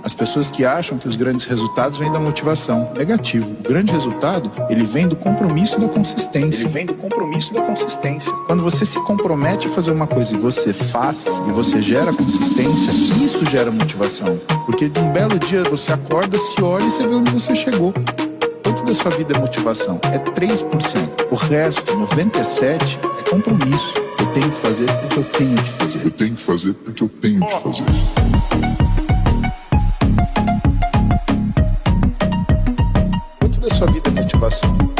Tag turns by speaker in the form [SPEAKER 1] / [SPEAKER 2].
[SPEAKER 1] As pessoas que acham que os grandes resultados vêm da motivação. Negativo. O grande resultado, ele vem do compromisso e da consistência. Quando você se compromete a fazer uma coisa e você faz, e você gera consistência, isso gera motivação. Porque de um belo dia você acorda, se olha e você vê onde você chegou. Quanto da sua vida é motivação? É 3%. O resto, 97%, é compromisso. Eu tenho que fazer porque eu tenho que fazer.
[SPEAKER 2] Eu tenho que fazer porque eu tenho que fazer.
[SPEAKER 1] Quanto da sua vida é motivação?